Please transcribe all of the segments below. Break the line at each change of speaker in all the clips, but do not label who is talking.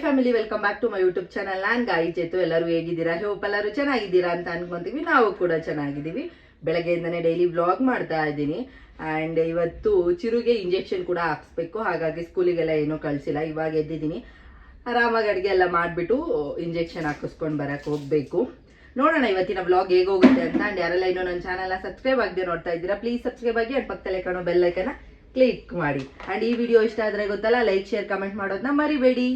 Family, welcome back to my YouTube channel. ನಾನು ಗಾಯಿ ಚೇತು. ಎಲ್ಲರೂ ಹೇಗಿದ್ದೀರಾ? ಹೋಪ್ ಎಲ್ಲರೂ ಚೆನ್ನಾಗಿದ್ದೀರಾ ಅಂತ ಅನ್ಕೊಂತೀವಿ. ನಾವು ಕೂಡ ಚೆನ್ನಾಗಿದ್ದೀವಿ. ಬೆಳಗ್ಗೆಯಿಂದನೇ ಡೈಲಿ ವ್ಲಾಗ್ ಮಾಡ್ತಾ ಇದ್ದೀನಿ. ಆ್ಯಂಡ್ ಇವತ್ತು ಚಿರುಗೆ ಇಂಜೆಕ್ಷನ್ ಕೂಡ ಹಾಕ್ಸ್ಬೇಕು, ಹಾಗಾಗಿ ಸ್ಕೂಲಿಗೆಲ್ಲ ಏನೂ ಕಳಿಸಿಲ್ಲ. ಇವಾಗ ಎದ್ದಿದ್ದೀನಿ, ಆರಾಮಾಗಿ ಅಡುಗೆ ಎಲ್ಲ ಮಾಡಿಬಿಟ್ಟು ಇಂಜೆಕ್ಷನ್ ಹಾಕಿಸ್ಕೊಂಡು ಬರೋಕ್ಕೆ ಹೋಗಬೇಕು. ನೋಡೋಣ ಇವತ್ತಿನ ವ್ಲಾಗ್ ಹೇಗೆ ಹೋಗುತ್ತೆ ಅಂತ. ಆ್ಯಂಡ್ ಯಾರೆಲ್ಲ ಇನ್ನೂ ನನ್ನ ಚಾನಲ್ನ ಸಬ್ಸ್ಕ್ರೈಬ್ ಆಗದೆ ನೋಡ್ತಾ ಇದ್ದೀರಾ, ಪ್ಲೀಸ್ ಸಬ್ಸ್ಕ್ರೈಬ್ ಆಗಿ. ಆ್ಯಂಡ್ ಪಕ್ಕದಲ್ಲೇ ಕಾಣೋ ಬೆಲ್ ಐಕನ್ನ ಕ್ಲಿಕ್ ಮಾಡಿ. ಆ್ಯಂಡ್ ಈ ವಿಡಿಯೋ ಇಷ್ಟ ಆದರೆ ಗೊತ್ತಲ್ಲ, ಲೈಕ್, ಶೇರ್, ಕಮೆಂಟ್ ಮಾಡೋದನ್ನ ಮರಿಬೇಡಿ.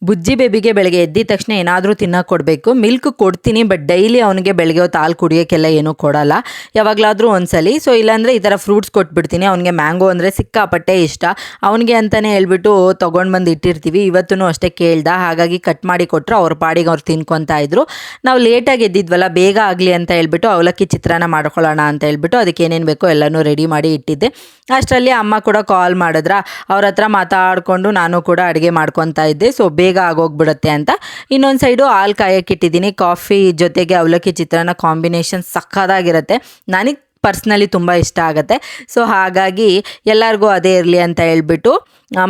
ಬುಜ್ಜಿ ಬೇಬಿಗೆ ಬೆಳಗ್ಗೆ ಎದ್ದಿದ ತಕ್ಷಣ ಏನಾದರೂ ತಿನ್ನೋಕೆ ಕೊಡಬೇಕು. ಮಿಲ್ಕ್ ಕೊಡ್ತೀನಿ, ಬಟ್ ಡೈಲಿ ಅವನಿಗೆ ಬೆಳಗ್ಗೆ ಹೊತ್ತು ಹಾಲು ಕುಡಿಯೋಕ್ಕೆಲ್ಲ ಏನೂ ಕೊಡಲ್ಲ, ಯಾವಾಗಲಾದರೂ ಒಂದ್ಸಲಿ. ಸೊ ಇಲ್ಲಾಂದರೆ ಈ ಥರ ಫ್ರೂಟ್ಸ್ ಕೊಟ್ಬಿಡ್ತೀನಿ. ಅವನಿಗೆ ಮ್ಯಾಂಗೋ ಅಂದರೆ ಸಿಕ್ಕಾಪಟ್ಟೆ ಇಷ್ಟ. ಅವನಿಗೆ ಅಂತಲೇ ಹೇಳ್ಬಿಟ್ಟು ತೊಗೊಂಡು ಬಂದು ಇಟ್ಟಿರ್ತೀವಿ. ಇವತ್ತೂ ಅಷ್ಟೇ ಕೇಳ್ದ, ಹಾಗಾಗಿ ಕಟ್ ಮಾಡಿ ಕೊಟ್ಟರು ಅವ್ರ ಪಾಡಿಗೆ ಅವ್ರು ತಿನ್ಕೊತಾ ಇದ್ರು. ನಾವು ಲೇಟಾಗಿ ಎದ್ದಿದ್ವಲ್ಲ, ಬೇಗ ಆಗಲಿ ಅಂತ ಹೇಳ್ಬಿಟ್ಟು ಅವಲಕ್ಕಿ ಚಿತ್ರಾನ್ನ ಮಾಡ್ಕೊಳ್ಳೋಣ ಅಂತ ಹೇಳ್ಬಿಟ್ಟು ಅದಕ್ಕೆ ಏನೇನು ಬೇಕೋ ಎಲ್ಲನೂ ರೆಡಿ ಮಾಡಿ ಇಟ್ಟಿದ್ದೆ. ಅಷ್ಟರಲ್ಲಿ ಅಮ್ಮ ಕೂಡ ಕಾಲ್ ಮಾಡಿದ್ರ, ಅವ್ರ ಹತ್ರ ಮಾತಾಡಿಕೊಂಡು ನಾನು ಕೂಡ ಅಡುಗೆ ಮಾಡ್ಕೊತಾ ಇದ್ದೆ. ಸೊ ಬೇಗ ಆಗೋಗ್ಬಿಡುತ್ತೆ ಅಂತ ಇನ್ನೊಂದು ಸೈಡು ಹಾಲು ಕಾಯಕ್ಕಿಟ್ಟಿದ್ದೀನಿ. ಕಾಫಿ ಜೊತೆಗೆ ಅವಲಕ್ಕಿ ಚಿತ್ರಾನ್ನ ಕಾಂಬಿನೇಷನ್ ಸಕ್ಕತ್ತಾಗಿರುತ್ತೆ. ನನಗೆ ಪರ್ಸ್ನಲಿ ತುಂಬ ಇಷ್ಟ ಆಗುತ್ತೆ. ಸೊ ಹಾಗಾಗಿ ಎಲ್ಲರಿಗೂ ಅದೇ ಇರಲಿ ಅಂತ ಹೇಳ್ಬಿಟ್ಟು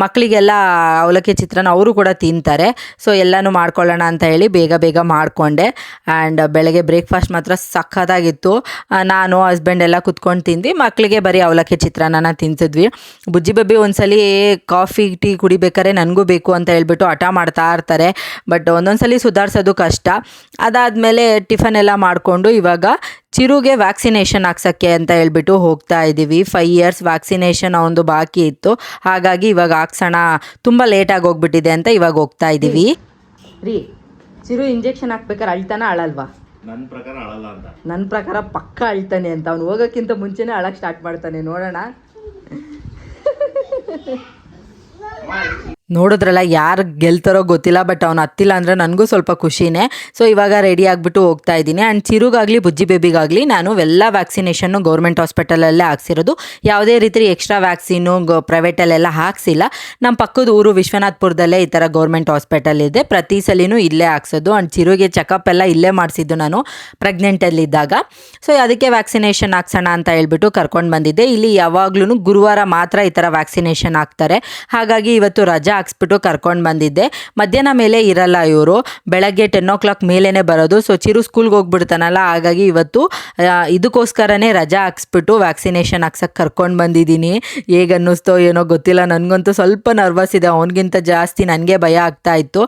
ಮಕ್ಕಳಿಗೆಲ್ಲ ಅವಲಕ್ಕಿ ಚಿತ್ರಾನ್ನ ಅವರು ಕೂಡ ತಿಂತಾರೆ. ಸೊ ಎಲ್ಲನೂ ಮಾಡ್ಕೊಳ್ಳೋಣ ಅಂತ ಹೇಳಿ ಬೇಗ ಬೇಗ ಮಾಡಿಕೊಂಡೆ. ಆ್ಯಂಡ್ ಬೆಳಗ್ಗೆ ಬ್ರೇಕ್ಫಾಸ್ಟ್ ಮಾತ್ರ ಸಕ್ಕತ್ತಾಗಿತ್ತು. ನಾನು ಹಸ್ಬೆಂಡ್ ಎಲ್ಲ ಕುತ್ಕೊಂಡು ತಿಂದ್ವಿ, ಮಕ್ಕಳಿಗೆ ಬರೀ ಅವಲಕ್ಕಿ ಚಿತ್ರಾನ್ನ ತಿನ್ಸಿದ್ವಿ. ಬುಜ್ಜಿ ಬೇಬಿ ಒಂದ್ಸಲಿ ಕಾಫಿ ಟೀ ಕುಡಿಬೇಕಾದ್ರೆ ನನಗೂ ಬೇಕು ಅಂತ ಹೇಳ್ಬಿಟ್ಟು ಹಠ ಮಾಡ್ತಾ ಇರ್ತಾರೆ, ಬಟ್ ಒಂದೊಂದ್ಸಲಿ ಸುಧಾರಿಸೋದು ಕಷ್ಟ. ಅದಾದಮೇಲೆ ಟಿಫನ್ ಎಲ್ಲ ಮಾಡಿಕೊಂಡು ಇವಾಗ ಚಿರುಗೆ ವ್ಯಾಕ್ಸಿನೇಷನ್ ಹಾಕ್ಸೋಕ್ಕೆ ಅಂತ ಹೇಳ್ಬಿಟ್ಟು ಹೋಗ್ತಾ ಇದ್ದೀವಿ. 5 years ವ್ಯಾಕ್ಸಿನೇಷನ್ ಅವನದು ಬಾಕಿ ಇತ್ತು, ಹಾಗಾಗಿ ಇವಾಗ ಹಾಕ್ಸೋಣ, ತುಂಬ ಲೇಟಾಗಿ ಹೋಗ್ಬಿಟ್ಟಿದೆ ಅಂತ ಇವಾಗ ಹೋಗ್ತಾ ಇದ್ದೀವಿ.
ರೀ, ಚಿರು ಇಂಜೆಕ್ಷನ್ ಹಾಕ್ಬೇಕಾದ್ರೆ ಅಳ್ತಾನ ಅಳಲ್ವಾ?
ನನ್ನ ಪ್ರಕಾರ ಅಳಲ್ಲ ಅಂತ.
ನನ್ನ ಪ್ರಕಾರ ಪಕ್ಕ ಅಳ್ತಾನೆ ಅಂತ. ಅವ್ನು ಹೋಗೋಕ್ಕಿಂತ ಮುಂಚೆನೇ ಅಳಕ್ಕೆ ಸ್ಟಾರ್ಟ್ ಮಾಡ್ತಾನೆ. ನೋಡೋಣ.
ನೋಡಿದ್ರಲ್ಲ, ಯಾರು ಗೆಲ್ತಾರೋ ಗೊತ್ತಿಲ್ಲ, ಬಟ್ ಅವ್ನು ಹತ್ತಿಲ್ಲ ಅಂದರೆ ನನಗೂ ಸ್ವಲ್ಪ ಖುಷಿನೇ. ಸೊ ಇವಾಗ ರೆಡಿ ಆಗಿಬಿಟ್ಟು ಹೋಗ್ತಾ ಇದ್ದೀನಿ. ಆ್ಯಂಡ್ ಚಿರುಗಾಗಲಿ ಬುಜ್ಜಿ ಬೇಬಿಗಾಗಲಿ ನಾನು ಎಲ್ಲ ವ್ಯಾಕ್ಸಿನೇಷನ್ನು ಗೌರ್ಮೆಂಟ್ ಹಾಸ್ಪಿಟಲಲ್ಲೇ ಹಾಕ್ಸಿರೋದು. ಯಾವುದೇ ರೀತಿ ಎಕ್ಸ್ಟ್ರಾ ವ್ಯಾಕ್ಸಿನು ಪ್ರೈವೇಟಲ್ಲೆಲ್ಲ ಹಾಕ್ಸಿಲ್ಲ. ನಮ್ಮ ಪಕ್ಕದ ಊರು ವಿಶ್ವನಾಥ್ಪುರದಲ್ಲೇ ಈ ಥರ ಗೌರ್ಮೆಂಟ್ ಹಾಸ್ಪಿಟಲ್ ಇದೆ, ಪ್ರತಿ ಸಲಿನೂ ಇಲ್ಲೇ ಹಾಕ್ಸೋದು. ಆ್ಯಂಡ್ ಚಿರುಗೆ ಚೆಕಪ್ ಎಲ್ಲ ಇಲ್ಲೇ ಮಾಡಿಸಿದ್ದು ನಾನು ಪ್ರೆಗ್ನೆಂಟಲ್ಲಿದ್ದಾಗ. ಸೊ ಅದಕ್ಕೆ ವ್ಯಾಕ್ಸಿನೇಷನ್ ಹಾಕ್ಸೋಣ ಅಂತ ಹೇಳ್ಬಿಟ್ಟು ಕರ್ಕೊಂಡು ಬಂದಿದ್ದೆ. ಇಲ್ಲಿ ಯಾವಾಗ್ಲೂ ಗುರುವಾರ ಮಾತ್ರ ಈ ಥರ ವ್ಯಾಕ್ಸಿನೇಷನ್ ಹಾಕ್ತಾರೆ, ಹಾಗಾಗಿ ಇವತ್ತು ರಜಾ ಹಾಕ್ಸ್ಬಿಟ್ಟು ಕರ್ಕೊಂಡು ಬಂದಿದ್ದೆ. ಮಧ್ಯಾಹ್ನ ಮೇಲೆ ಇರಲ್ಲ ಇವರು, ಬೆಳಗ್ಗೆ 10 o'clock ಮೇಲೇ ಬರೋದು. ಸೊ ಚಿರು ಸ್ಕೂಲ್ಗೆ ಹೋಗ್ಬಿಡ್ತಾನಲ್ಲ, ಹಾಗಾಗಿ ಇವತ್ತು ಇದಕ್ಕೋಸ್ಕರನೇ ರಜಾ ಹಾಕ್ಸ್ಬಿಟ್ಟು ವ್ಯಾಕ್ಸಿನೇಷನ್ ಹಾಕ್ಸಕ್ಕೆ ಕರ್ಕೊಂಡು ಬಂದಿದ್ದೀನಿ. ಹೇಗೆ ಅನ್ನಿಸ್ತೋ ಏನೋ ಗೊತ್ತಿಲ್ಲ, ನನಗಂತೂ ಸ್ವಲ್ಪ ನರ್ವಸ್ ಇದೆ. ಅವನಿಗಿಂತ ಜಾಸ್ತಿ ನನಗೆ ಭಯ ಆಗ್ತಾ ಇತ್ತು,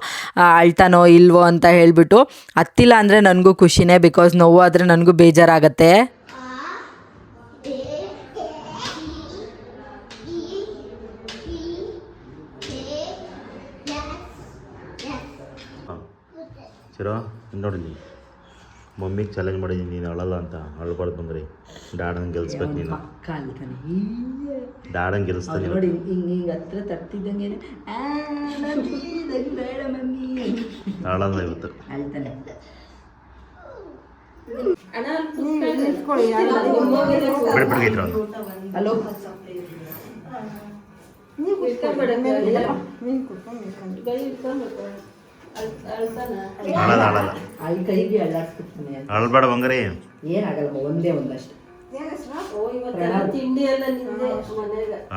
ಅಳ್ತಾನೋ ಇಲ್ವೋ ಅಂತ ಹೇಳ್ಬಿಟ್ಟು. ಹತ್ತಿಲ್ಲ ಅಂದರೆ ನನಗೂ ಖುಷಿನೇ, ಬಿಕಾಸ್ ನೋವಾದರೆ ನನಗೂ ಬೇಜಾರಾಗತ್ತೆ.
ಚಿರೋ ನೋಡಿ, ಮಮ್ಮಿಗೆ ಚಾಲೆಂಜ್ ಮಾಡಿದ್ದೀನಿ, ನೀನು ಅಳಲ್ಲ ಅಂತ. ಅಳ್ಬಾರ್ದು ಬಂದ್ರಿ, ಡ್ಯಾಡನ್ ಗೆಲ್ಸ್ಬೇಕು ನೀನು. ಡ್ಯಾಡನ್ ಗೆಲ್ಲಿಸ್ತಾನೆ
ನೋಡಿ. ಹಿಂಗೆ ಹತ್ರ ತರ್ತಿದ್ದಂಗೆ
ಅಳಲ್ಲ ಇವತ್ತು.
ಅಳ್ತಾನೆ.
ಬಿಡ್ಬಿಡ್ಗೈತ್ರ ಅವನು.
ಹಲೋ,
ಅಳಲ್ಲ ಅಳಲ್ಲ,
ಅಲ್ಲಿ ಕೈಗೆ ಅಳ್ಳಾಡ್ಸ್ಬಿಡ್ತಾನೆ.
ಅಳ್ಬೇಡ ಬಂಗಾರಿ,
ಏನಾಗಲ್ಲ, ಒಂದೇ ಒಂದಷ್ಟು.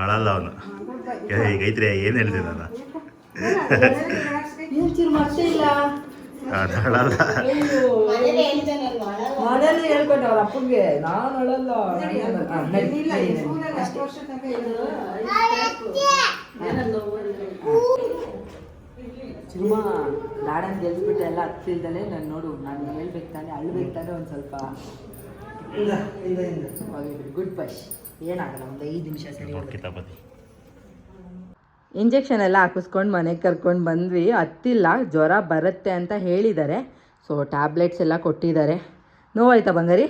ಅಳಲ್ಲ ಅವನು. ಈಗ ಐತ್ರಿ, ಏನು ಹೇಳ್ತೀನಿ ನಾನು, ಅದು ಅಳಲ್ಲ.
ಮನೇಲಿ ಹೇಳ್ಕೊಂಡೆ ಅವ್ರ ಅಪ್ಪಂಗೆ, ನಾನು ಅಳಲ್ಲ. ಚಿಮ್ಮ ಗಾರ್ಡನ್ ಗೆಲ್ಸ್ಬಿಟ್ಟು ಎಲ್ಲ ಹತ್ತಿಲ್ದಲೇ ನಾನು ನೋಡು, ನಾನು ಹೇಳ್ಬೇಕು ತಾನೆ, ಅಳ್ಬೇಕು ತಾನೆ ಒಂದು ಸ್ವಲ್ಪ. ಗುಡ್ ಪಶ್, ಏನಾಗಲ್ಲ, ಒಂದು 5 ನಿಮಿಷ ಸರಿ. ಇಂಜೆಕ್ಷನ್ ಎಲ್ಲ ಹಾಕಿಸ್ಕೊಂಡು ಮನೆಗೆ ಕರ್ಕೊಂಡು ಬಂದ್ವಿ. ಹತ್ತಿಲ್ಲ, ಜ್ವರ ಬರುತ್ತೆ ಅಂತ ಹೇಳಿದ್ದಾರೆ. ಸೊ ಟ್ಯಾಬ್ಲೆಟ್ಸ್ ಎಲ್ಲ ಕೊಟ್ಟಿದ್ದಾರೆ. ನೋವಾಯ್ತಾ ಬಂಗಾರಿ?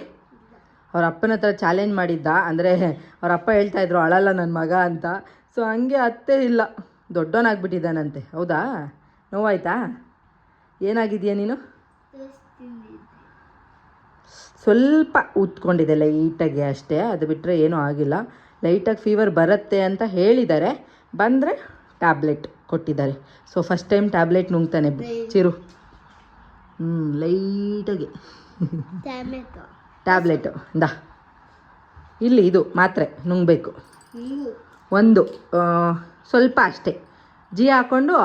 ಅವ್ರ ಅಪ್ಪನ ಹತ್ರ ಚಾಲೆಂಜ್ ಮಾಡಿದ್ದ, ಅಂದರೆ ಅವ್ರ ಅಪ್ಪ ಹೇಳ್ತಾಯಿದ್ರು ಅಳಲ್ಲ ನನ್ನ ಮಗ ಅಂತ. ಸೊ ಹಂಗೆ ಅತ್ತೇ ಇಲ್ಲ, ದೊಡ್ಡವನಾಗ್ಬಿಟ್ಟಿದ್ದಾನಂತೆ. ಹೌದಾ? ನೋವಾಯ್ತಾ? ಏನಾಗಿದೆಯಾ ನೀನು? ಸ್ವಲ್ಪ ಉತ್ಕೊಂಡಿದೆ ಲೈಟಾಗಿ ಅಷ್ಟೇ, ಅದು ಬಿಟ್ಟರೆ ಏನೂ ಆಗಿಲ್ಲ. ಲೈಟಾಗಿ ಫೀವರ್ ಬರುತ್ತೆ ಅಂತ ಹೇಳಿದ್ದಾರೆ, ಬಂದರೆ ಟ್ಯಾಬ್ಲೆಟ್ ಕೊಟ್ಟಿದ್ದಾರೆ. ಸೊ ಫಸ್ಟ್ ಟೈಮ್ ಟ್ಯಾಬ್ಲೆಟ್ ನುಂಗ್ತಾನೆ ಚಿರು. ಲೈಟಾಗಿ ಟ್ಯಾಬ್ಲೆಟು ಇಂದ ಇಲ್ಲಿ ಇದು ಮಾತ್ರೆ ನುಂಗಬೇಕು. ಒಂದು ಸ್ವಲ್ಪ ಅಷ್ಟೇ ಜಿ ಹಾಕ್ಕೊಂಡು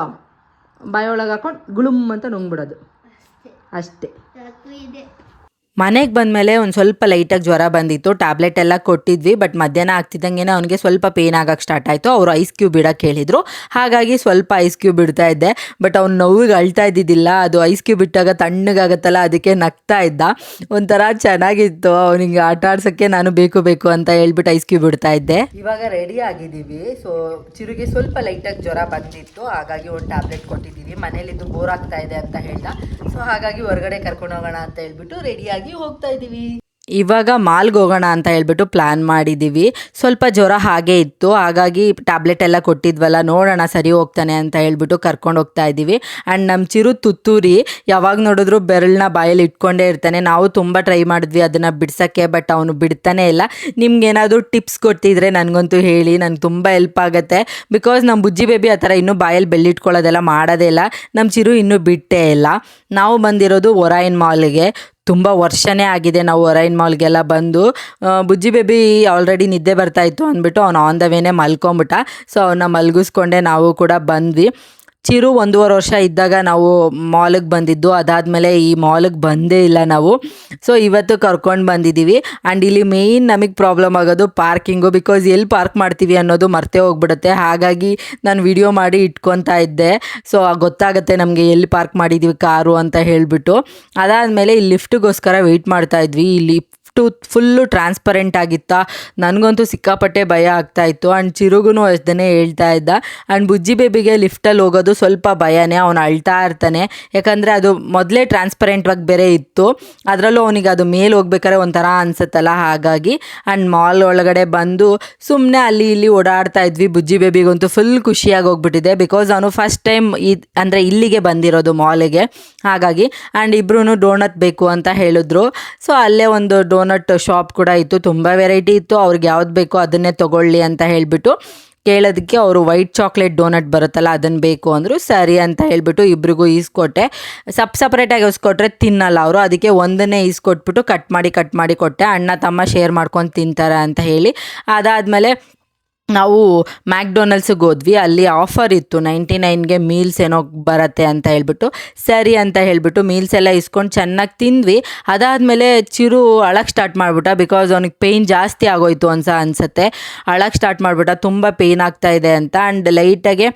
ಬಾಯೊಳಗೆ ಹಾಕೊಂಡು ಗುಳುಮ್ ಅಂತ ನುಂಗ್ಬಿಡೋದು ಅಷ್ಟೇ.
ಮನೆಗೆ ಬಂದಮೇಲೆ ಒಂದು ಸ್ವಲ್ಪ ಲೈಟಾಗಿ ಜ್ವರ ಬಂದಿತ್ತು, ಟ್ಯಾಬ್ಲೆಟ್ ಎಲ್ಲ ಕೊಟ್ಟಿದ್ವಿ. ಬಟ್ ಮಧ್ಯಾಹ್ನ ಆಗ್ತಿದ್ದಂಗೆ ಅವನಿಗೆ ಸ್ವಲ್ಪ ಪೇನ್ ಆಗಕ್ಕೆ ಸ್ಟಾರ್ಟ್ ಆಯಿತು. ಅವರು ಐಸ್ ಕ್ಯೂಬ್ ಇಡೋಕ್ಕೆ ಹೇಳಿದರು, ಹಾಗಾಗಿ ಸ್ವಲ್ಪ ಐಸ್ ಕ್ಯೂಬ್ ಇಡ್ತಾ ಇದ್ದೆ. ಬಟ್ ಅವ್ನು ನೋವಿಗೆ ಅಳ್ತಾ ಇದ್ದಿದ್ದಿಲ್ಲ, ಅದು ಐಸ್ ಕ್ಯೂಬ್ ಇಟ್ಟಾಗ ತಣ್ಣಗಾಗತ್ತಲ್ಲ ಅದಕ್ಕೆ ನಗ್ತಾ ಇದ್ದ. ಒಂಥರ ಚೆನ್ನಾಗಿತ್ತು. ಅವನಿಗೆ ಆಟ ಆಡ್ಸೋಕ್ಕೆ ನಾನು ಬೇಕು ಅಂತ ಹೇಳ್ಬಿಟ್ಟು ಐಸ್ ಕ್ಯೂಬ್ ಇಡ್ತಾ ಇದ್ದೆ.
ಇವಾಗ ರೆಡಿ ಆಗಿದ್ದೀವಿ. ಸೊ ಚಿರುಗೆ ಸ್ವಲ್ಪ ಲೈಟಾಗಿ ಜ್ವರ ಬಂದಿತ್ತು, ಹಾಗಾಗಿ ಒಂದು ಟ್ಯಾಬ್ಲೆಟ್ ಕೊಟ್ಟಿದ್ದೀವಿ. ಮನೇಲಿದ್ದು ಬೋರ್ ಆಗ್ತಾ ಇದೆ ಅಂತ ಹೇಳ್ದ. ಸೊ ಹಾಗಾಗಿ ಹೊರಗಡೆ ಕರ್ಕೊಂಡು ಹೋಗೋಣ ಅಂತ ಹೇಳ್ಬಿಟ್ಟು ರೆಡಿಯಾಗಿ ಹೋಗ್ತಾ ಇದ್ದೀವಿ.
ಇವಾಗ ಮಾಲ್ಗೆ ಹೋಗೋಣ ಅಂತ ಹೇಳ್ಬಿಟ್ಟು ಪ್ಲ್ಯಾನ್ ಮಾಡಿದ್ದೀವಿ. ಸ್ವಲ್ಪ ಜ್ವರ ಹಾಗೆ ಇತ್ತು, ಹಾಗಾಗಿ ಟ್ಯಾಬ್ಲೆಟ್ ಎಲ್ಲ ಕೊಟ್ಟಿದ್ವಲ್ಲ, ನೋಡೋಣ ಸರಿ ಹೋಗ್ತಾನೆ ಅಂತ ಹೇಳ್ಬಿಟ್ಟು ಕರ್ಕೊಂಡು ಹೋಗ್ತಾ ಇದ್ದೀವಿ. ಆ್ಯಂಡ್ ನಮ್ಮ ಚಿರು ತುತ್ತೂರಿ ಯಾವಾಗ ನೋಡಿದ್ರು ಬೆರಳನ್ನ ಬಾಯಲ್ಲಿ ಇಟ್ಕೊಂಡೇ ಇರ್ತಾನೆ. ನಾವು ತುಂಬ ಟ್ರೈ ಮಾಡಿದ್ವಿ ಅದನ್ನು ಬಿಡ್ಸೋಕ್ಕೆ, ಬಟ್ ಅವನು ಬಿಡ್ತಾನೆ ಇಲ್ಲ. ನಿಮ್ಗೇನಾದರೂ ಟಿಪ್ಸ್ ಕೊಡ್ತಿದ್ರೆ ನನಗಂತೂ ಹೇಳಿ, ನನಗೆ ತುಂಬ ಹೆಲ್ಪ್ ಆಗುತ್ತೆ. ಬಿಕಾಸ್ ನಮ್ಮ ಬುಜ್ಜಿ ಬೇಬಿ ಆ ಥರ ಇನ್ನೂ ಬಾಯಲ್ಲಿ ಬೆಳ್ಳಿಟ್ಕೊಳ್ಳೋದೆಲ್ಲ ಮಾಡೋದೇ ಇಲ್ಲ. ನಮ್ಮ ಚಿರು ಇನ್ನೂ ಬಿಟ್ಟೇ ಇಲ್ಲ. ನಾವು ಬಂದಿರೋದು ಒರಾಯಿನ್ ಮಾಲ್ಗೆ. ತುಂಬ ವರ್ಷನೇ ಆಗಿದೆ ನಾವು ಒರೈನ್ ಮಾಲ್ಗೆಲ್ಲ ಬಂದು. ಬುಜ್ಜಿ ಬೇಬಿ ಆಲ್ರೆಡಿ ನಿದ್ದೆ ಬರ್ತಾಯಿತ್ತು ಅಂದ್ಬಿಟ್ಟು ಅವ್ನು ಆನ್ ದ ವೇನೇ ಮಲ್ಕೊಂಬಿಟ್ಟ. ಸೊ ಅವನ್ನ ಮಲಗಿಸ್ಕೊಂಡೆ ನಾವು ಕೂಡ ಬಂದ್ವಿ. ಚಿರು 1.5 ವರ್ಷ ಇದ್ದಾಗ ನಾವು ಮಾಲಿಗೆ ಬಂದಿದ್ದು, ಅದಾದಮೇಲೆ ಈ ಮಾಲಿಗೆ ಬಂದೇ ಇಲ್ಲ ನಾವು. ಸೊ ಇವತ್ತು ಕರ್ಕೊಂಡು ಬಂದಿದ್ದೀವಿ. ಆ್ಯಂಡ್ ಇಲ್ಲಿ ಮೇಯ್ನ್ ನಮಗೆ ಪ್ರಾಬ್ಲಮ್ ಆಗೋದು ಪಾರ್ಕಿಂಗು. ಬಿಕಾಸ್ ಎಲ್ಲಿ ಪಾರ್ಕ್ ಮಾಡ್ತೀವಿ ಅನ್ನೋದು ಮರ್ತೇ ಹೋಗ್ಬಿಡುತ್ತೆ. ಹಾಗಾಗಿ ನಾನು ವಿಡಿಯೋ ಮಾಡಿ ಇಟ್ಕೊತಾ ಇದ್ದೆ. ಸೊ ಗೊತ್ತಾಗುತ್ತೆ ನಮಗೆ ಎಲ್ಲಿ ಪಾರ್ಕ್ ಮಾಡಿದ್ದೀವಿ ಕಾರು ಅಂತ ಹೇಳಿಬಿಟ್ಟು. ಅದಾದಮೇಲೆ ಇಲ್ಲಿ ಲಿಫ್ಟಿಗೋಸ್ಕರ ವೆಯ್ಟ್ ಮಾಡ್ತಾಯಿದ್ವಿ. ಇಲ್ಲಿ ಫುಲ್ಲು ಟ್ರಾನ್ಸ್ಪರೆಂಟ್ ಆಗಿತ್ತಾ, ನನಗಂತೂ ಸಿಕ್ಕಾಪಟ್ಟೆ ಭಯ ಆಗ್ತಾಯಿತ್ತು. ಆ್ಯಂಡ್ ಚಿರುಗೂ ಅಷ್ಟೇ ಹೇಳ್ತಾ ಇದ್ದ. ಆ್ಯಂಡ್ ಬುಜ್ಜಿ ಬೇಬಿಗೆ ಲಿಫ್ಟಲ್ಲಿ ಹೋಗೋದು ಸ್ವಲ್ಪ ಭಯನೇ, ಅವನು ಅಳ್ತಾ ಇರ್ತಾನೆ. ಯಾಕಂದರೆ ಅದು ಮೊದಲೇ ಟ್ರಾನ್ಸ್ಪರೆಂಟ್ವಾಗಿ ಬೇರೆ ಇತ್ತು, ಅದರಲ್ಲೂ ಅವನಿಗೆ ಅದು ಮೇಲೆ ಹೋಗ್ಬೇಕಾದ್ರೆ ಒಂಥರ ಅನ್ಸುತ್ತಲ್ಲ, ಹಾಗಾಗಿ. ಆ್ಯಂಡ್ ಮಾಲ್ ಒಳಗಡೆ ಬಂದು ಸುಮ್ಮನೆ ಅಲ್ಲಿ ಇಲ್ಲಿ ಓಡಾಡ್ತಾ ಇದ್ವಿ. ಬುಜ್ಜಿ ಬೇಬಿಗಂತೂ ಫುಲ್ ಖುಷಿಯಾಗಿ ಹೋಗ್ಬಿಟ್ಟಿದೆ. ಬಿಕಾಸ್ ಅವನು ಫಸ್ಟ್ ಟೈಮ್ ಅಂದರೆ ಇಲ್ಲಿಗೆ ಬಂದಿರೋದು ಮಾಲಿಗೆ, ಹಾಗಾಗಿ. ಆ್ಯಂಡ್ ಇಬ್ಬರೂ ಡೋನಟ್ ಬೇಕು ಅಂತ ಹೇಳಿದ್ರು. ಸೊ ಅಲ್ಲೇ ಒಂದು ಡೋನಟ್ ಶಾಪ್ ಕೂಡ ಇತ್ತು, ತುಂಬ ವೆರೈಟಿ ಇತ್ತು. ಅವ್ರಿಗೆ ಯಾವ್ದು ಬೇಕೋ ಅದನ್ನೇ ತೊಗೊಳ್ಳಿ ಅಂತ ಹೇಳಿಬಿಟ್ಟು ಕೇಳೋದಕ್ಕೆ ಅವರು ವೈಟ್ ಚಾಕ್ಲೇಟ್ ಡೋನಟ್ ಬರುತ್ತಲ್ಲ ಅದನ್ನು ಬೇಕು ಅಂದರು. ಸರಿ ಅಂತ ಹೇಳಿಬಿಟ್ಟು ಇಬ್ರಿಗೂ ಈಸ್ಕೊಟ್ಟೆ. ಸಪ್ರೇಟಾಗಿ ಈಸ್ಕೊಟ್ರೆ ತಿನ್ನಲ್ಲ ಅವರು, ಅದಕ್ಕೆ ಒಂದನ್ನೇ ಈಸ್ಕೊಟ್ಬಿಟ್ಟು ಕಟ್ ಮಾಡಿ ಕೊಟ್ಟೆ. ಅಣ್ಣ ತಮ್ಮ ಶೇರ್ ಮಾಡ್ಕೊಂಡು ತಿಂತಾರೆ ಅಂತ ಹೇಳಿ. ಅದಾದಮೇಲೆ ನಾವು ಮ್ಯಾಕ್ಡೊನಾಲ್ಡ್ಸಿಗೆ ಹೋದ್ವಿ. ಅಲ್ಲಿ ಆಫರ್ ಇತ್ತು, 99ಗೆ ಮೀಲ್ಸ್ ಏನೋ ಬರುತ್ತೆ ಅಂತ ಹೇಳ್ಬಿಟ್ಟು. ಸರಿ ಅಂತ ಹೇಳಿಬಿಟ್ಟು ಮೀಲ್ಸ್ ಎಲ್ಲ ಇಸ್ಕೊಂಡು ಚೆನ್ನಾಗಿ ತಿಂದ್ವಿ. ಅದಾದಮೇಲೆ ಚಿರು ಅಳಕ್ಕೆ ಸ್ಟಾರ್ಟ್ ಮಾಡಿಬಿಟ್ಟ. ಬಿಕಾಸ್ ಅವ್ನಿಗೆ ಪೇಯ್ನ್ ಜಾಸ್ತಿ ಆಗೋಯ್ತು ಅನ್ಸುತ್ತೆ. ಅಳಕ್ಕೆ ಸ್ಟಾರ್ಟ್ ಮಾಡಿಬಿಟ್ಟ, ತುಂಬ ಪೇಯ್ನ್ ಆಗ್ತಾ ಇದೆ ಅಂತ. ಆ್ಯಂಡ್ ಲೈಟಾಗೆ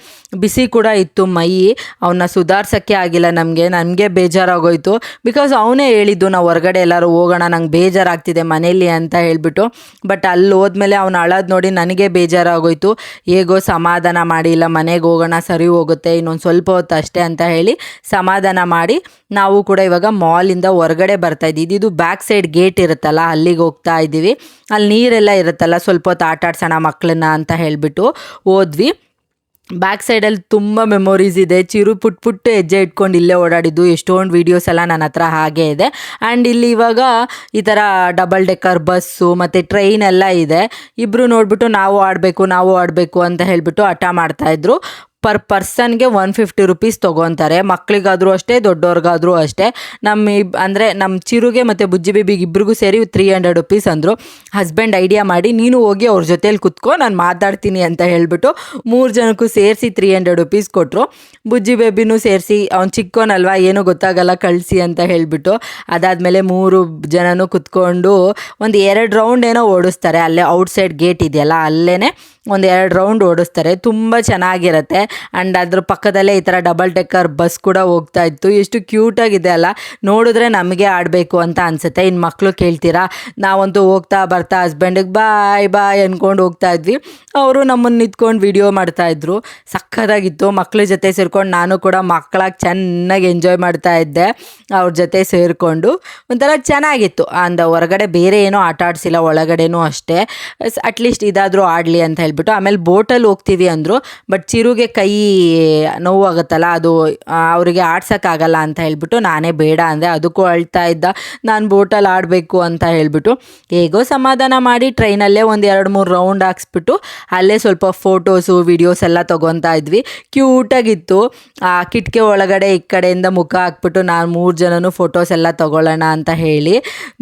ಬಿಸಿ ಕೂಡ ಇತ್ತು ಮೈ. ಅವನ್ನ ಸುಧಾರ್ಸೋಕ್ಕೆ ಆಗಿಲ್ಲ ನನಗೆ ಬೇಜಾರಾಗೋಯ್ತು. ಬಿಕಾಸ್ ಅವನೇ ಹೇಳಿದ್ದು ನಾವು ಹೊರಗಡೆ ಎಲ್ಲರೂ ಹೋಗೋಣ, ನಂಗೆ ಬೇಜಾರಾಗ್ತಿದೆ ಮನೇಲಿ ಅಂತ ಹೇಳಿಬಿಟ್ಟು. ಬಟ್ ಅಲ್ಲಿ ಹೋದ್ಮೇಲೆ ಅವ್ನು ಅಳೋದು ನೋಡಿ ನನಗೆ ಬೇಜಾರಾಗೋಯ್ತು. ಹೇಗೋ ಸಮಾಧಾನ ಮಾಡಿ, ಇಲ್ಲ ಮನೆಗೆ ಹೋಗೋಣ ಸರಿ ಹೋಗುತ್ತೆ, ಇನ್ನೊಂದು ಸ್ವಲ್ಪ ಹೊತ್ತು ಅಷ್ಟೇ ಅಂತ ಹೇಳಿ ಸಮಾಧಾನ ಮಾಡಿ ನಾವು ಕೂಡ ಇವಾಗ ಮಾಲಿಂದ ಹೊರಗಡೆ ಬರ್ತಾ ಇದ್ದೀವಿ. ಇದು ಬ್ಯಾಕ್ ಸೈಡ್ ಗೇಟ್ ಇರುತ್ತಲ್ಲ, ಅಲ್ಲಿಗೆ ಹೋಗ್ತಾ ಇದ್ದೀವಿ. ಅಲ್ಲಿ ನೀರೆಲ್ಲ ಇರುತ್ತಲ್ಲ, ಸ್ವಲ್ಪ ಹೊತ್ತು ಆಟ ಆಡ್ಸೋಣ ಮಕ್ಕಳನ್ನ ಅಂತ ಹೇಳಿಬಿಟ್ಟು ಹೋದ್ವಿ. ಬ್ಯಾಕ್ ಸೈಡಲ್ಲಿ ತುಂಬ ಮೆಮೊರೀಸ್ ಇದೆ. ಚಿರು ಪುಟ್ಟು ಹೆಜ್ಜೆ ಇಟ್ಕೊಂಡು ಇಲ್ಲೇ ಓಡಾಡಿದ್ದು ಎಷ್ಟೊಂದು ವೀಡಿಯೋಸ್ ಎಲ್ಲ ನನ್ನ ಹತ್ರ ಹಾಗೇ ಇದೆ. ಆ್ಯಂಡ್ ಇಲ್ಲಿ ಇವಾಗ ಈ ಥರ ಡಬಲ್ ಡೆಕ್ಕರ್ ಬಸ್ಸು ಮತ್ತು ಟ್ರೈನ್ ಎಲ್ಲ ಇದೆ. ಇಬ್ಬರು ನೋಡಿಬಿಟ್ಟು ನಾವು ಆಡಬೇಕು ಅಂತ ಹೇಳಿಬಿಟ್ಟು ಹಠ ಮಾಡ್ತಾಯಿದ್ರು. Per ಪರ್ಸನ್ಗೆ 150 rupees ತೊಗೊತಾರೆ. ಮಕ್ಕಳಿಗಾದರೂ ಅಷ್ಟೇ, ದೊಡ್ಡವ್ರಿಗಾದರೂ ಅಷ್ಟೇ. ನಮ್ಮ ಚಿರುಗೆ ಮತ್ತು ಬುಜ್ಜಿ ಬೇಬಿಗೆ ಇಬ್ರಿಗೂ ಸೇರಿ 300 ರುಪೀಸ್ ಅಂದರು. ಹಸ್ಬೆಂಡ್ ಐಡಿಯಾ ಮಾಡಿ ನೀನು ಹೋಗಿ ಅವ್ರ ಜೊತೇಲಿ ಕುತ್ಕೋ, ನಾನು ಮಾತಾಡ್ತೀನಿ ಅಂತ ಹೇಳಿಬಿಟ್ಟು 3 ಜನಕ್ಕೂ ಸೇರಿಸಿ 300 ರುಪೀಸ್ ಕೊಟ್ಟರು. ಬುಜ್ಜಿ ಬೇಬಿನೂ ಸೇರಿಸಿ, ಅವ್ನು ಚಿಕ್ಕೋನಲ್ವಾ ಏನೂ ಗೊತ್ತಾಗಲ್ಲ ಕಳಿಸಿ ಅಂತ ಹೇಳಿಬಿಟ್ಟು. ಅದಾದಮೇಲೆ 3 ಜನನೂ ಕುತ್ಕೊಂಡು ಒಂದು 2 ರೌಂಡ್ ಏನೋ ಓಡಿಸ್ತಾರೆ. ಅಲ್ಲೇ ಔಟ್ಸೈಡ್ ಗೇಟ್ ಇದೆಯಲ್ಲ, ಅಲ್ಲೇ ಒಂದು 2 ರೌಂಡ್ ಓಡಿಸ್ತಾರೆ. ತುಂಬ ಚೆನ್ನಾಗಿರುತ್ತೆ. ಆ್ಯಂಡ್ ಅದ್ರ ಪಕ್ಕದಲ್ಲೇ ಈ ಥರ ಡಬಲ್ ಡೆಕ್ಕರ್ ಬಸ್ ಕೂಡ ಹೋಗ್ತಾ ಇತ್ತು. ಎಷ್ಟು ಕ್ಯೂಟಾಗಿದೆ ಅಲ್ಲ, ನೋಡಿದ್ರೆ ನಮಗೆ ಆಡಬೇಕು ಅಂತ ಅನಿಸುತ್ತೆ. ಇನ್ನು ಮಕ್ಕಳು ಕೇಳ್ತೀರಾ, ನಾವಂತೂ ಹೋಗ್ತಾ ಬರ್ತಾ ಹಸ್ಬೆಂಡಿಗೆ ಬಾಯ್ ಅಂದ್ಕೊಂಡು ಹೋಗ್ತಾ ಇದ್ವಿ. ಅವರು ನಮ್ಮನ್ನು ನಿಂತ್ಕೊಂಡು ವಿಡಿಯೋ ಮಾಡ್ತಾಯಿದ್ರು. ಸಕ್ಕತ್ತಾಗಿತ್ತು. ಮಕ್ಕಳ ಜೊತೆ ಸೇರ್ಕೊಂಡು ನಾನು ಕೂಡ ಮಕ್ಕಳಾಗಿ ಚೆನ್ನಾಗಿ ಎಂಜಾಯ್ ಮಾಡ್ತಾ ಇದ್ದೆ ಅವ್ರ ಜೊತೆ ಸೇರಿಕೊಂಡು. ಒಂಥರ ಚೆನ್ನಾಗಿತ್ತು. ಹೊರಗಡೆ ಬೇರೆ ಏನೋ ಆಟ ಆಡಿಸಿಲ್ಲ, ಒಳಗಡೆನೂ ಅಷ್ಟೇ. ಅಟ್ಲೀಸ್ಟ್ ಇದಾದರೂ ಆಡಲಿ ಅಂತ ಹೇಳ್ಬಿಟ್ಟು. ಆಮೇಲೆ ಬೋಟಲ್ಲಿ ಹೋಗ್ತೀವಿ ಅಂದರು. ಬಟ್ ಚಿರುಗೆ ಕೈ ನೋವಾಗುತ್ತಲ್ಲ, ಅದು ಅವರಿಗೆ ಆಡ್ಸೋಕ್ಕಾಗಲ್ಲ ಅಂತ ಹೇಳ್ಬಿಟ್ಟು ನಾನೇ ಬೇಡ ಅಂದೆ. ಅದಕ್ಕೂ ಅಳ್ತಾ ಇದ್ದ, ನಾನು ಬೋಟಲ್ಲಿ ಆಡಬೇಕು ಅಂತ ಹೇಳ್ಬಿಟ್ಟು. ಹೇಗೋ ಸಮಾಧಾನ ಮಾಡಿ ಟ್ರೈನಲ್ಲೇ ಒಂದು 2-3 ರೌಂಡ್ ಹಾಕ್ಸ್ಬಿಟ್ಟು ಅಲ್ಲೇ ಸ್ವಲ್ಪ ಫೋಟೋಸು ವಿಡಿಯೋಸ್ ಎಲ್ಲ ತೊಗೊತಾ ಇದ್ವಿ. ಕ್ಯೂಟಾಗಿತ್ತು. ಆ ಕಿಟಕಿ ಒಳಗಡೆ ಈ ಕಡೆಯಿಂದ ಮುಖ ಹಾಕ್ಬಿಟ್ಟು ನಾನು 3 ಜನನೂ ಫೋಟೋಸ್ ಎಲ್ಲ ತೊಗೊಳ್ಳೋಣ ಅಂತ ಹೇಳಿ.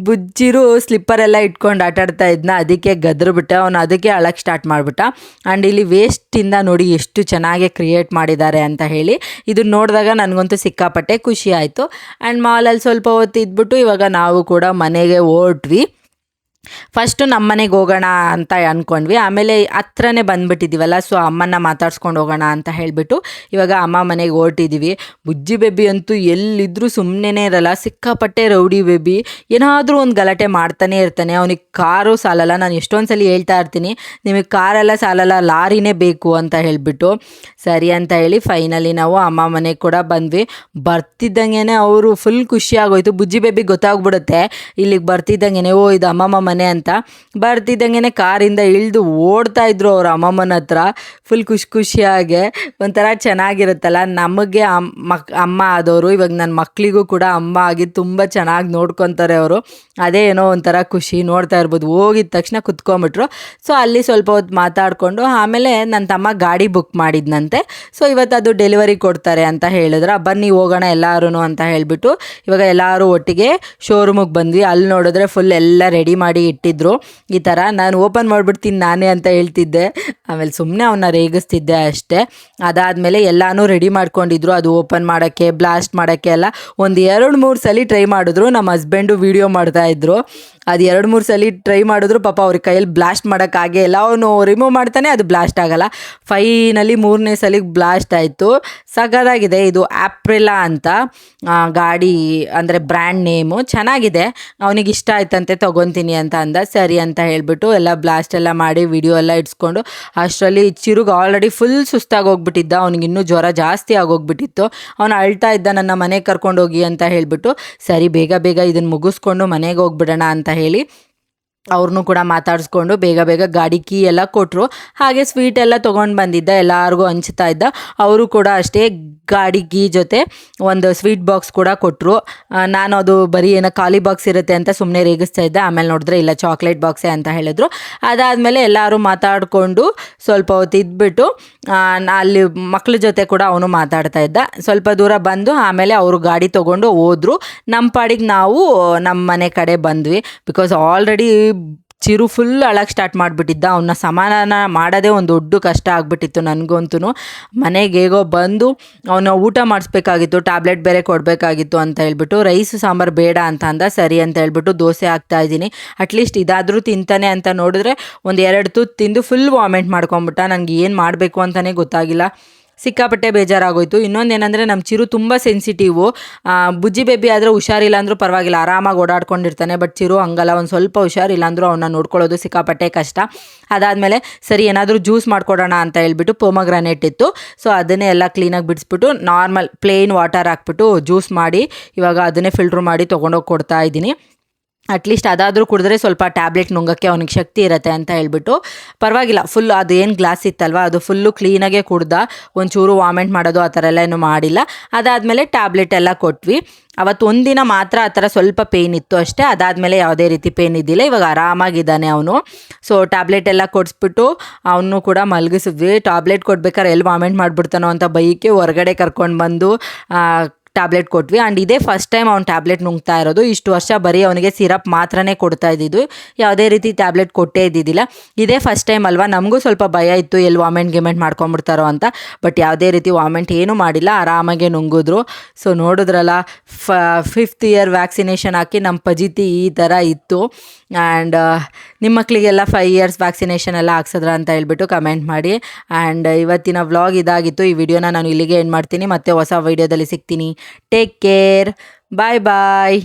ಬುಜ್ಜಿರು ಸ್ಲಿಪ್ಪರೆಲ್ಲ ಇಟ್ಕೊಂಡು ಆಟಾಡ್ತಾ ಇದ್ನ, ಅದಕ್ಕೆ ಗದ್ರುಬಿಟ್ಟೆ. ಅವನು ಅದಕ್ಕೆ ಅಳಕ್ಕೆ ಸ್ಟಾರ್ಟ್ ಮಾಡಿಬಿಟ್ಟ. ಆ್ಯಂಡ್ ಇಲ್ಲಿ ವೇಸ್ಟಿಂದ ನೋಡಿ ಎಷ್ಟು ಚೆನ್ನಾಗಿ ಹಾಗೆ ಕ್ರಿಯೇಟ್ ಮಾಡಿದ್ದಾರೆ ಅಂತ ಹೇಳಿ. ಇದನ್ನ ನೋಡಿದಾಗ ನನಗಂತೂ ಸಿಕ್ಕಾಪಟ್ಟೆ ಖುಷಿ ಆಯಿತು. ಆ್ಯಂಡ್ ಮಾಲಲ್ಲಿ ಸ್ವಲ್ಪ ಹೊತ್ತು ಇದ್ಬಿಟ್ಟು ಇವಾಗ ನಾವು ಕೂಡ ಮನೆಗೆ ಹೊರಟ್ವಿ. ಫಸ್ಟು ನಮ್ಮ ಮನೆಗೆ ಹೋಗೋಣ ಅಂತ ಅಂದ್ಕೊಂಡ್ವಿ, ಆಮೇಲೆ ಹತ್ರನೇ ಬಂದುಬಿಟ್ಟಿದ್ದೀವಲ್ಲ, ಸೊ ಅಮ್ಮನ್ನ ಮಾತಾಡ್ಸ್ಕೊಂಡು ಹೋಗೋಣ ಅಂತ ಹೇಳಿಬಿಟ್ಟು ಇವಾಗ ಅಮ್ಮ ಮನೆಗೆ ಹೊರಟಿದ್ದೀವಿ. ಬುಜ್ಜಿ ಬೇಬಿ ಅಂತೂ ಎಲ್ಲಿದ್ದರೂ ಸುಮ್ಮನೆ ಇರಲ್ಲ, ಸಿಕ್ಕಾಪಟ್ಟೆ ರೌಡಿ ಬೇಬಿ, ಏನಾದರೂ ಒಂದು ಗಲಾಟೆ ಮಾಡ್ತಾನೆ ಇರ್ತಾನೆ. ಅವನಿಗೆ ಕಾರು ಸಾಲಲ್ಲ. ನಾನು ಎಷ್ಟೊಂದು ಸಲ ಹೇಳ್ತಾ ಇರ್ತೀನಿ, ನಿಮಗೆ ಕಾರೆಲ್ಲ ಸಾಲಲ್ಲ, ಲಾರಿನೇ ಬೇಕು ಅಂತ ಹೇಳಿಬಿಟ್ಟು. ಸರಿ ಅಂತ ಹೇಳಿ ಫೈನಲಿ ನಾವು ಅಮ್ಮ ಮನೆಗೆ ಕೂಡ ಬಂದ್ವಿ. ಬರ್ತಿದ್ದಂಗೆ ಅವರು ಫುಲ್ ಖುಷಿ ಆಗೋಯ್ತು. ಬುಜ್ಜಿ ಬೇಬಿ ಗೊತ್ತಾಗ್ಬಿಡುತ್ತೆ ಇಲ್ಲಿಗೆ ಬರ್ತಿದ್ದಂಗೆ, ಓ ಇದು ಅಮ್ಮಮ್ಮ ಮನೆ ಅಂತ. ಬರ್ತಿದ್ದಂಗೆ ಕಾರಿಂದ ಇಳಿದು ಓಡ್ತಾ ಇದ್ರು ಅವ್ರ ಅಮ್ಮಮ್ಮನ ಹತ್ರ, ಫುಲ್ ಖುಷಿಯಾಗೆ. ಒಂಥರ ಚೆನ್ನಾಗಿರುತ್ತಲ್ಲ, ನಮಗೆ ಅಮ್ಮ ಆದವರು ಇವಾಗ ನನ್ನ ಮಕ್ಕಳಿಗೂ ಕೂಡ ಅಮ್ಮ ಆಗಿ ತುಂಬ ಚೆನ್ನಾಗಿ ನೋಡ್ಕೊತಾರೆ ಅವರು. ಅದೇ ಏನೋ ಒಂಥರ ಖುಷಿ. ನೋಡ್ತಾ ಇರ್ಬೋದು, ಹೋಗಿದ ತಕ್ಷಣ ಕುತ್ಕೊಂಬಿಟ್ರು. ಸೊ ಅಲ್ಲಿ ಸ್ವಲ್ಪ ಹೊತ್ತು ಮಾತಾಡಿಕೊಂಡು ಆಮೇಲೆ ನನ್ನ ತಮ್ಮ ಗಾಡಿ ಬುಕ್ ಮಾಡಿದ್ನಂತೆ. ಸೊ ಇವತ್ತು ಅದು ಡೆಲಿವರಿ ಕೊಡ್ತಾರೆ ಅಂತ ಹೇಳಿದ್ರೆ, ಬನ್ನಿ ಹೋಗೋಣ ಎಲ್ಲರೂ ಅಂತ ಹೇಳಿಬಿಟ್ಟು ಇವಾಗ ಎಲ್ಲರೂ ಒಟ್ಟಿಗೆ ಶೋರೂಮಿಗೆ ಬಂದ್ವಿ. ಅಲ್ಲಿ ನೋಡಿದ್ರೆ ಫುಲ್ ಎಲ್ಲ ರೆಡಿ ಮಾಡಿ ಇಟ್ಟಿದ್ರು. ಈ ಥರ ನಾನು ಓಪನ್ ಮಾಡಿಬಿಡ್ತೀನಿ ನಾನೇ ಅಂತ ಹೇಳ್ತಿದ್ದೆ, ಆಮೇಲೆ ಸುಮ್ಮನೆ ಅವನ್ನ ರೇಗಿಸ್ತಿದ್ದೆ ಅಷ್ಟೇ. ಅದಾದಮೇಲೆ ಎಲ್ಲನೂ ರೆಡಿ ಮಾಡ್ಕೊಂಡಿದ್ರು, ಅದು ಓಪನ್ ಮಾಡೋಕ್ಕೆ, ಬ್ಲಾಸ್ಟ್ ಮಾಡೋಕ್ಕೆ ಎಲ್ಲ. ಒಂದು 2-3 ಸಲ ಟ್ರೈ ಮಾಡಿದ್ರು. ನಮ್ಮ ಹಸ್ಬೆಂಡು ವೀಡಿಯೋ ಮಾಡ್ತಾಯಿದ್ರು. ಅದು 2-3 ಸಲ ಟ್ರೈ ಮಾಡಿದ್ರು, ಪಾಪ ಅವ್ರ ಕೈಯಲ್ಲಿ ಬ್ಲಾಸ್ಟ್ ಮಾಡೋಕ್ಕಾಗೇ ಇಲ್ಲ. ಅವನು ರಿಮೂವ್ ಮಾಡ್ತಾನೆ, ಅದು ಬ್ಲಾಸ್ಟ್ ಆಗೋಲ್ಲ. ಫೈನಲಿ 3ನೇ ಸಲಿಗೆ ಬ್ಲಾಸ್ಟ್ ಆಯಿತು. ಸಗದಾಗಿದೆ. ಇದು ಆಪ್ರಿಲಾ ಅಂತ ಗಾಡಿ, ಅಂದರೆ ಬ್ರ್ಯಾಂಡ್ ನೇಮು, ಚೆನ್ನಾಗಿದೆ. ಅವನಿಗೆ ಇಷ್ಟ ಆಯ್ತಂತೆ, ತೊಗೊತೀನಿ ಅಂತ ಅಂದ. ಸರಿ ಅಂತ ಹೇಳಿಬಿಟ್ಟು ಎಲ್ಲ ಬ್ಲಾಸ್ಟ್ ಎಲ್ಲ ಮಾಡಿ ವಿಡಿಯೋ ಎಲ್ಲ ಇಡ್ಸ್ಕೊಂಡು ಅಷ್ಟರಲ್ಲಿ ಚಿರುಗೆ ಆಲ್ರೆಡಿ ಫುಲ್ ಸುಸ್ತಾಗಿ ಹೋಗ್ಬಿಟ್ಟಿದ್ದ. ಅವ್ನಿಗೆ ಇನ್ನೂ ಜ್ವರ ಜಾಸ್ತಿ ಆಗೋಗ್ಬಿಟ್ಟಿತ್ತು. ಅವನು ಅಳ್ತಾ ಇದ್ದ, ನನ್ನ ಮನೆಗೆ ಕರ್ಕೊಂಡೋಗಿ ಅಂತ ಹೇಳಿಬಿಟ್ಟು. ಸರಿ ಬೇಗ ಇದನ್ನು ಮುಗಿಸ್ಕೊಂಡು ಮನೆಗೆ ಹೋಗ್ಬಿಡೋಣ ಅಂತ ಹೇಳಿ ಅವ್ರನ್ನೂ ಕೂಡ ಮಾತಾಡಿಸ್ಕೊಂಡು ಬೇಗ ಗಾಡಿ ಕೀ ಎಲ್ಲ ಕೊಟ್ಟರು. ಹಾಗೆ ಸ್ವೀಟ್ ಎಲ್ಲ ತೊಗೊಂಡು ಬಂದಿದ್ದ, ಎಲ್ಲರಿಗೂ ಹಂಚ್ತಾ ಇದ್ದ. ಅವರು ಕೂಡ ಅಷ್ಟೇ ಗಾಡಿ ಕೀ ಜೊತೆ ಒಂದು ಸ್ವೀಟ್ ಬಾಕ್ಸ್ ಕೂಡ ಕೊಟ್ಟರು. ನಾನು ಅದು ಬರೀ ಏನೋ ಖಾಲಿ ಬಾಕ್ಸ್ ಇರುತ್ತೆ ಅಂತ ಸುಮ್ಮನೆ ರೇಗಿಸ್ತಾ ಇದ್ದೆ. ಆಮೇಲೆ ನೋಡಿದ್ರೆ ಇಲ್ಲ, ಚಾಕ್ಲೇಟ್ ಬಾಕ್ಸೇ ಅಂತ ಹೇಳಿದ್ರು. ಅದಾದಮೇಲೆ ಎಲ್ಲರೂ ಮಾತಾಡಿಕೊಂಡು ಸ್ವಲ್ಪ ಹೊತ್ತು ಇದ್ಬಿಟ್ಟು ಅಲ್ಲಿ ಮಕ್ಳ ಜೊತೆ ಕೂಡ ಅವನು ಮಾತಾಡ್ತಾ ಇದ್ದ. ಸ್ವಲ್ಪ ದೂರ ಬಂದು ಆಮೇಲೆ ಅವರು ಗಾಡಿ ತೊಗೊಂಡು ಹೋದರು. ನಮ್ಮ ಪಾಡಿಗೆ ನಾವು ನಮ್ಮ ಮನೆ ಕಡೆ ಬಂದ್ವಿ. ಬಿಕಾಸ್ ಆಲ್ರೆಡಿ ಚಿರು ಫುಲ್ ಅಳಕ್ಕೆ ಸ್ಟಾರ್ಟ್ ಮಾಡಿಬಿಟ್ಟಿದ್ದ. ಅವನ್ನ ಸಮಾಧಾನ ಮಾಡೋದೇ ಒಂದು ದೊಡ್ಡ ಕಷ್ಟ ಆಗಿಬಿಟ್ಟಿತ್ತು ನನಗಂತೂ. ಮನೆಗೆ ಹೇಗೋ ಬಂದು ಅವನು ಊಟ ಮಾಡಿಸ್ಬೇಕಾಗಿತ್ತು, ಟ್ಯಾಬ್ಲೆಟ್ ಬೇರೆ ಕೊಡಬೇಕಾಗಿತ್ತು ಅಂತ ಹೇಳ್ಬಿಟ್ಟು. ರೈಸ್ ಸಾಂಬಾರು ಬೇಡ ಅಂತ ಅಂದ. ಸರಿ ಅಂತ ಹೇಳ್ಬಿಟ್ಟು ದೋಸೆ ಹಾಕ್ತಾಯಿದ್ದೀನಿ. ಅಟ್ಲೀಸ್ಟ್ ಇದಾದರೂ ತಿಂತಾನೆ ಅಂತ ನೋಡಿದ್ರೆ 1-2 ತುತ್ತು ತಿಂದು ಫುಲ್ ವಾಮಿಟ್ ಮಾಡ್ಕೊಂಬಿಟ್ಟ. ನನಗೆ ಏನು ಮಾಡಬೇಕು ಅಂತಲೇ ಗೊತ್ತಾಗಿಲ್ಲ. ಸಿಕ್ಕಾಪಟ್ಟೆ ಬೇಜಾರಾಗೋಯ್ತು. ಇನ್ನೊಂದೇನೆಂದರೆ ನಮ್ಮ ಚಿರು ತುಂಬ ಸೆನ್ಸಿಟಿವು. ಬುಜ್ಜಿ ಬೇಬಿ ಆದರೆ ಹುಷಾರಿಲ್ಲ ಅಂದರೂ ಪರವಾಗಿಲ್ಲ, ಆರಾಮಾಗಿ ಓಡಾಡ್ಕೊಂಡಿರ್ತಾನೆ. ಬಟ್ ಚಿರು ಹಂಗಲ್ಲ, ಒಂದು ಸ್ವಲ್ಪ ಹುಷಾರಿಲ್ಲ ಅಂದರೂ ಅವನ್ನ ನೋಡ್ಕೊಳ್ಳೋದು ಸಿಕ್ಕಾಪಟ್ಟೆ ಕಷ್ಟ. ಅದಾದಮೇಲೆ ಸರಿ ಏನಾದರೂ ಜ್ಯೂಸ್ ಮಾಡಿಕೊಡೋಣ ಅಂತ ಹೇಳ್ಬಿಟ್ಟು ಪೊಮಗ್ರಾನೇಟ್ ಇತ್ತು. ಸೊ ಅದನ್ನೇ ಎಲ್ಲ ಕ್ಲೀನಾಗಿ ಬಿಡಿಸ್ಬಿಟ್ಟು ನಾರ್ಮಲ್ ಪ್ಲೇನ್ ವಾಟರ್ ಹಾಕ್ಬಿಟ್ಟು ಜ್ಯೂಸ್ ಮಾಡಿ ಇವಾಗ ಅದನ್ನೇ ಫಿಲ್ಟ್ರ್ ಮಾಡಿ ತೊಗೊಂಡೋಗಿ ಕೊಡ್ತಾ ಇದ್ದೀನಿ. ಅಟ್ಲೀಸ್ಟ್ ಅದಾದರೂ ಕುಡಿದ್ರೆ ಸ್ವಲ್ಪ ಟ್ಯಾಬ್ಲೆಟ್ ನುಂಗೋಕ್ಕೆ ಅವನಿಗೆ ಶಕ್ತಿ ಇರುತ್ತೆ ಅಂತ ಹೇಳ್ಬಿಟ್ಟು. ಪರವಾಗಿಲ್ಲ, ಫುಲ್ ಅದು ಏನು ಗ್ಲಾಸ್ ಇತ್ತಲ್ವ ಅದು ಫುಲ್ಲು ಕ್ಲೀನಾಗೆ ಕುಡ್ದ. ಒಂಚೂರು ವಾಮಿಟ್ ಮಾಡೋದು ಆ ಥರ ಎಲ್ಲ ಏನೂ ಮಾಡಿಲ್ಲ. ಅದಾದಮೇಲೆ ಟ್ಯಾಬ್ಲೆಟ್ ಎಲ್ಲ ಕೊಟ್ವಿ. ಅವತ್ತು ಒಂದಿನ ಮಾತ್ರ ಆ ಥರ ಸ್ವಲ್ಪ ಪೇಯ್ನ್ ಇತ್ತು ಅಷ್ಟೇ. ಅದಾದಮೇಲೆ ಯಾವುದೇ ರೀತಿ ಪೇಯ್ನ್ ಇದ್ದಿಲ್ಲ. ಇವಾಗ ಆರಾಮಾಗಿದ್ದಾನೆ ಅವನು. ಸೊ ಟ್ಯಾಬ್ಲೆಟ್ ಎಲ್ಲ ಕೊಡಿಸ್ಬಿಟ್ಟು ಅವನು ಕೂಡ ಮಲಗಿಸಿದ್ವಿ. ಟ್ಯಾಬ್ಲೆಟ್ ಕೊಡ್ಬೇಕಾದ್ರೆ ಎಲ್ಲಿ ವಾಮಿಟ್ ಮಾಡಿಬಿಡ್ತಾನೋ ಅಂತ ಬೈಕೆ ಹೊರಗಡೆ ಕರ್ಕೊಂಡು ಬಂದು ಟ್ಯಾಬ್ಲೆಟ್ ಕೊಟ್ವಿ. ಆ್ಯಂಡ್ ಇದೇ ಫಸ್ಟ್ ಟೈಮ್ ಅವ್ನು ಟ್ಯಾಬ್ಲೆಟ್ ನುಂಗ್ತಾ ಇರೋದು. ಇಷ್ಟು ವರ್ಷ ಬರೀ ಅವನಿಗೆ ಸಿರಪ್ ಮಾತ್ರನೇ ಕೊಡ್ತಾ ಇದ್ದಿದ್ದು, ಯಾವುದೇ ರೀತಿ ಟ್ಯಾಬ್ಲೆಟ್ ಕೊಟ್ಟೇ ಇದ್ದಿದ್ದಿಲ್ಲ. ಇದೇ ಫಸ್ಟ್ ಟೈಮ್ ಅಲ್ವಾ, ನಮಗೂ ಸ್ವಲ್ಪ ಭಯ ಇತ್ತು ಎಲ್ಲಿ ವಾಮಿಟ್ ಮಾಡ್ಕೊಂಬಿಡ್ತಾರೋ ಅಂತ. ಬಟ್ ಯಾವುದೇ ರೀತಿ ವಾಮಿಟ್ ಏನೂ ಮಾಡಿಲ್ಲ, ಆರಾಮಾಗೆ ನುಂಗಿದ್ರು. ಸೊ ನೋಡಿದ್ರಲ್ಲ, 5th ಇಯರ್ ವ್ಯಾಕ್ಸಿನೇಷನ್ ಹಾಕಿ ನಮ್ಮ ಪಜಿತಿ ಈ ಥರ ಇತ್ತು. ಆ್ಯಂಡ್ ನಿಮ್ಮ ಮಕ್ಕಳಿಗೆಲ್ಲ 5 ಇಯರ್ಸ್ ವ್ಯಾಕ್ಸಿನೇಷನ್ ಎಲ್ಲ ಹಾಕ್ಸಿದ್ರ ಅಂತ ಹೇಳ್ಬಿಟ್ಟು ಕಮೆಂಟ್ ಮಾಡಿ. ಆ್ಯಂಡ್ ಇವತ್ತಿನ ವ್ಲಾಗ್ ಇದಾಗಿತ್ತು. ಈ ವಿಡಿಯೋನ ನಾನು ಇಲ್ಲಿಗೆ ಎಂಡ್ ಮಾಡ್ತೀನಿ. ಮತ್ತೆ ಹೊಸ ವಿಡಿಯೋದಲ್ಲಿ ಸಿಗ್ತೀನಿ. ಟೇಕ್ ಕೇರ್, ಬಾಯ್.